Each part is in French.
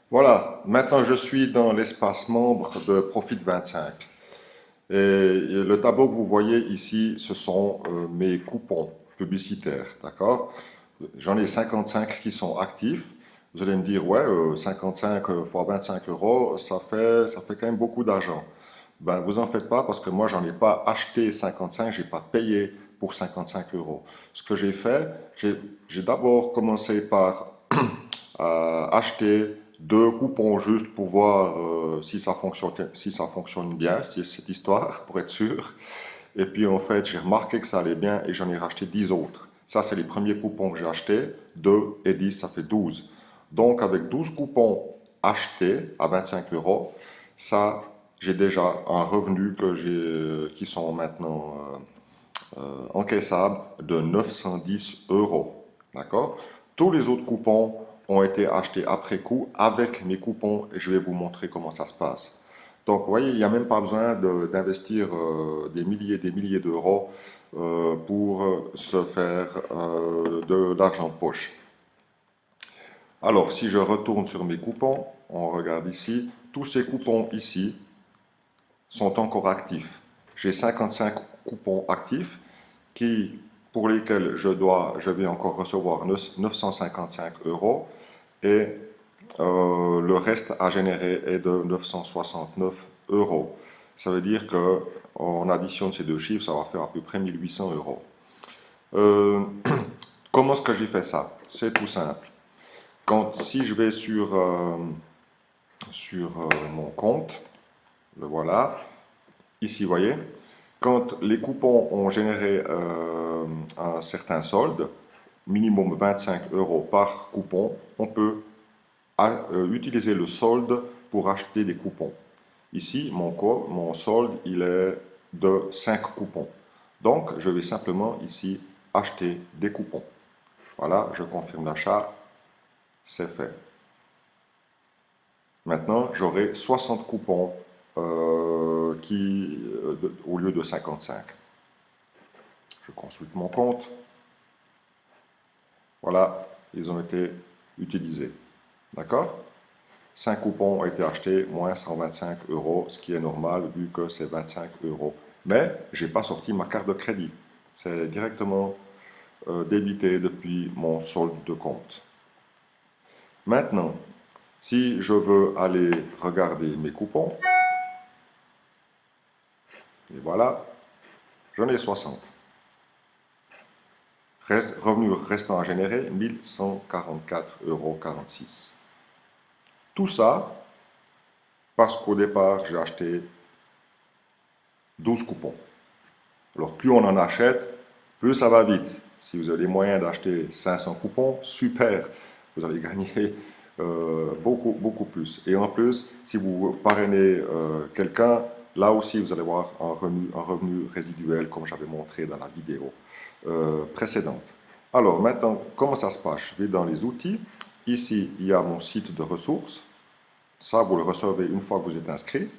Voilà, maintenant je suis dans l'espace membre de Profit25. Et le tableau que vous voyez ici, ce sont mes coupons publicitaires, d'accord? J'en ai 55 qui sont actifs. Vous allez me dire, ouais, 55 fois 25 euros, ça fait quand même beaucoup d'argent. Ben, vous en faites pas parce que moi, j'en ai pas acheté 55, j'ai pas payé pour 55 euros. Ce que j'ai fait, j'ai d'abord commencé par acheter deux coupons juste pour voir si ça fonctionne bien, si cette histoire, pour être sûr. Et puis en fait, j'ai remarqué que ça allait bien et j'en ai racheté 10 autres. Ça, c'est les premiers coupons que j'ai achetés. 2 et 10, ça fait 12. Donc avec 12 coupons achetés à 25 euros, ça, j'ai déjà un revenu qui sont maintenant encaissable de 910 euros. D'accord? Tous les autres coupons ont été achetés après coup avec mes coupons et je vais vous montrer comment ça se passe. Donc, vous voyez, il n'y a même pas besoin d'investir des milliers d'euros pour se faire de l'argent de poche. Alors, si je retourne sur mes coupons, on regarde ici, tous ces coupons ici sont encore actifs. J'ai 55 coupons actifs qui, pour lesquels je vais encore recevoir 955 euros et le reste à générer est de 969 euros. Ça veut dire que en addition de ces deux chiffres, ça va faire à peu près 1800 euros. Euh, Comment est-ce que j'ai fait ça? C'est tout simple. Si je vais sur mon compte, le voilà, ici, vous voyez, quand les coupons ont généré un certain solde, minimum 25 euros par coupon, on peut utiliser le solde pour acheter des coupons. Ici, mon solde, il est de 5 coupons. Donc, je vais simplement ici acheter des coupons. Voilà, je confirme l'achat, c'est fait. Maintenant, j'aurai 60 coupons au lieu de 55. Je consulte mon compte. Voilà, ils ont été utilisés. D'accord? 5 coupons ont été achetés, moins 125 euros, ce qui est normal vu que c'est 25 euros. Mais je n'ai pas sorti ma carte de crédit. C'est directement débité depuis mon solde de compte. Maintenant, si je veux aller regarder mes coupons, et voilà, j'en ai 60. Revenu restant à générer, 1144,46 euros. Tout ça parce qu'au départ, j'ai acheté 12 coupons. Alors, plus on en achète, plus ça va vite. Si vous avez les moyens d'acheter 500 coupons, super, vous allez gagner beaucoup, beaucoup plus. Et en plus, si vous parrainez quelqu'un, là aussi, vous allez voir un revenu résiduel, comme j'avais montré dans la vidéo précédente. Alors, maintenant, comment ça se passe? Je vais dans les outils. Ici, il y a mon site de ressources. Ça, vous le recevez une fois que vous êtes inscrit.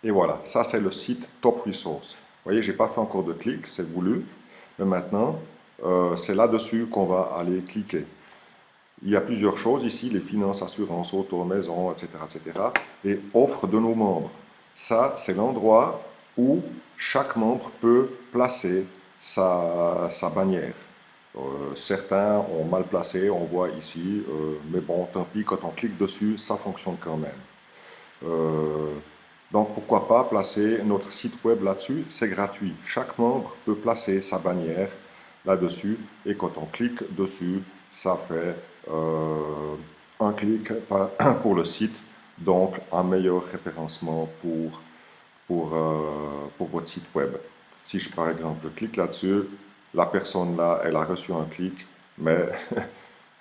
Et voilà, ça c'est le site Top Resource. Vous voyez, je n'ai pas fait encore de clic, c'est voulu. Mais maintenant, c'est là-dessus qu'on va aller cliquer. Il y a plusieurs choses ici, les finances, assurances, auto, maison, etc., etc. Et offre de nos membres. Ça, c'est l'endroit où chaque membre peut placer sa bannière. Certains ont mal placé, on voit ici, mais bon, tant pis, quand on clique dessus, ça fonctionne quand même. Euh, donc pourquoi pas placer notre site web là-dessus, c'est gratuit. Chaque membre peut placer sa bannière là-dessus et quand on clique dessus, ça fait un clic pour le site, donc un meilleur référencement pour votre site web. Si par exemple je clique là-dessus, la personne là, elle a reçu un clic, mais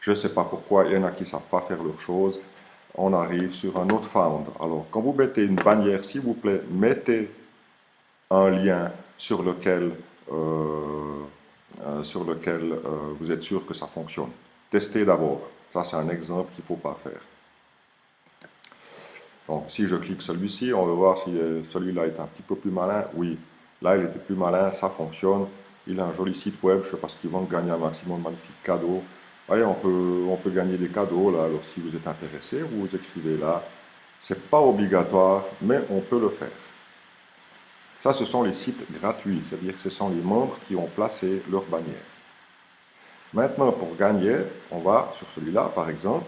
je ne sais pas pourquoi, il y en a qui ne savent pas faire leurs choses. On arrive sur un autre found. Alors, quand vous mettez une bannière, s'il vous plaît, mettez un lien sur lequel vous êtes sûr que ça fonctionne. Testez d'abord. Ça, c'est un exemple qu'il ne faut pas faire. Donc, si je clique celui-ci, on va voir si celui-là est un petit peu plus malin. Oui, là, il était plus malin, ça fonctionne. Il a un joli site web, je sais pas ce qu'ils vont gagner un maximum de magnifiques cadeaux. Voyez, on peut gagner des cadeaux là. Alors si vous êtes intéressé, vous vous écrivez là. C'est pas obligatoire, mais on peut le faire. Ça, ce sont les sites gratuits, c'est-à-dire que ce sont les membres qui ont placé leur bannière. Maintenant, pour gagner, on va sur celui-là, par exemple,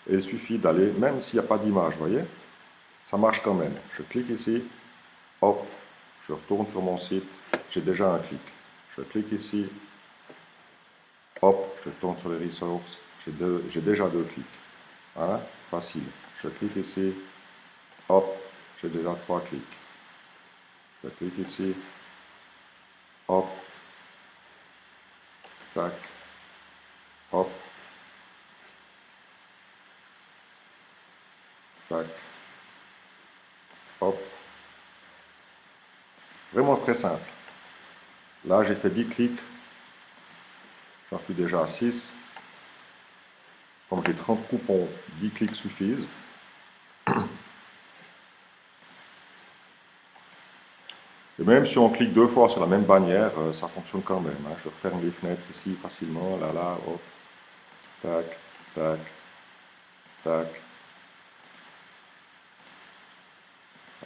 et il suffit d'aller, même s'il n'y a pas d'image, vous voyez, ça marche quand même. Je clique ici, hop, je retourne sur mon site, j'ai déjà un clic. Je clique ici, hop, je tourne sur les ressources, j'ai déjà 2 clics. Voilà, facile. Je clique ici, hop, j'ai déjà 3 clics. Je clique ici, hop, tac, hop, tac, hop. Vraiment très simple. Là, j'ai fait 10 clics, j'en suis déjà à 6. Comme j'ai 30 coupons, 10 clics suffisent. Et même si on clique 2 fois sur la même bannière, ça fonctionne quand même. Hein. Je referme les fenêtres ici facilement, là, hop, tac, tac, tac.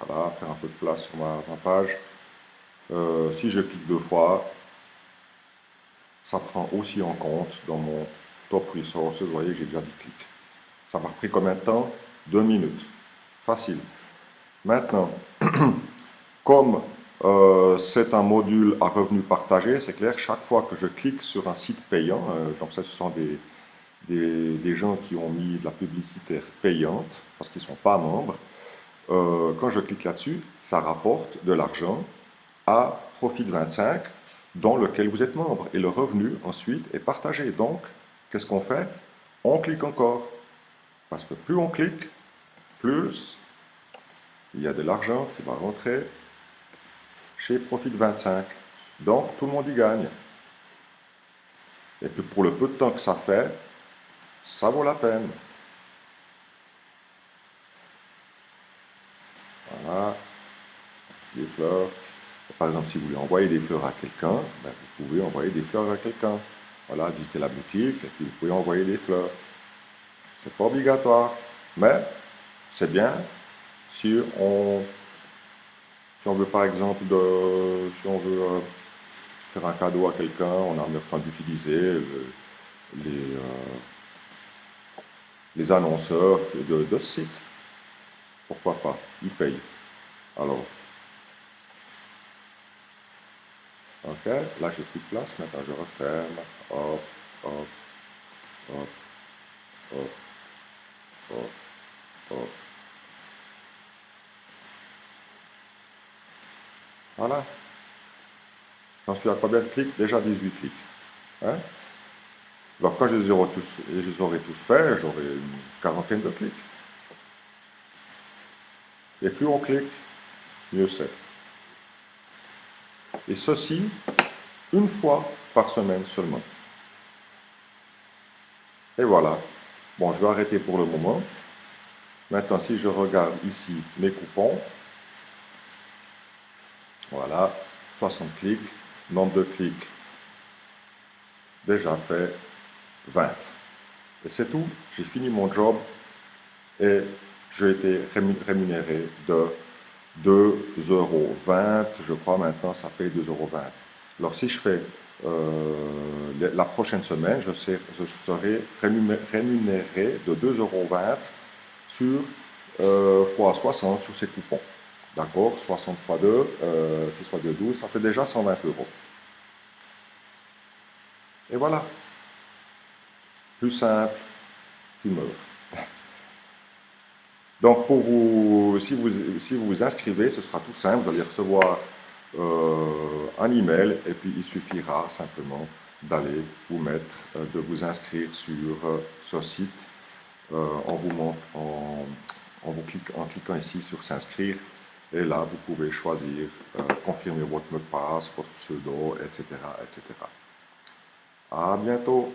Voilà, faire un peu de place sur ma page. Si je clique 2 fois, ça prend aussi en compte dans mon top resources. Vous voyez, j'ai déjà 10 clics. Ça m'a pris combien de temps? 2 minutes. Facile. Maintenant, comme c'est un module à revenu partagé, c'est clair, chaque fois que je clique sur un site payant, donc ça ce sont des gens qui ont mis de la publicité payante parce qu'ils ne sont pas membres, quand je clique là-dessus, ça rapporte de l'argent à Profit25 dans lequel vous êtes membre. Et le revenu ensuite est partagé. Donc, qu'est-ce qu'on fait? On clique encore. Parce que plus on clique, plus il y a de l'argent qui va rentrer chez Profit25. Donc, tout le monde y gagne. Et puis, pour le peu de temps que ça fait, ça vaut la peine. Voilà. Des fleurs. Par exemple, si vous voulez envoyer des fleurs à quelqu'un, ben, vous pouvez envoyer des fleurs à quelqu'un. Voilà, visitez la boutique et puis vous pouvez envoyer des fleurs. C'est pas obligatoire, mais c'est bien si on veut par exemple si on veut faire un cadeau à quelqu'un, on a le temps d'utiliser les annonceurs de ce site. Pourquoi pas? Ils payent. Alors, ok, là j'ai plus de place, maintenant je referme. Hop, hop, hop, hop, hop, hop. Voilà. J'en suis à combien de clics? Déjà 18 clics. Hein? Alors quand je les aurai tous faits, j'aurai une quarantaine de clics. Et plus on clique, mieux c'est. Et ceci, une fois par semaine seulement. Et voilà. Bon, je vais arrêter pour le moment. Maintenant, si je regarde ici mes coupons, voilà, 60 clics, nombre de clics déjà fait 20. Et c'est tout, j'ai fini mon job et j'ai été rémunéré de 2,20 €. Je crois maintenant ça paye 2,20 €. Alors si je fais la prochaine semaine, je serai rémunéré de 2,20 € sur fois 60 sur ces coupons. D'accord, 60 fois 2, 6 fois 2, 12, ça fait déjà 120 €. Et voilà, plus simple qu'une meuve. Donc, si vous vous inscrivez, ce sera tout simple. Vous allez recevoir un email et puis il suffira simplement d'aller vous mettre, de vous inscrire sur ce site en cliquant ici sur s'inscrire. Et là, vous pouvez choisir, confirmer votre mot de passe, votre pseudo, etc., etc. À bientôt!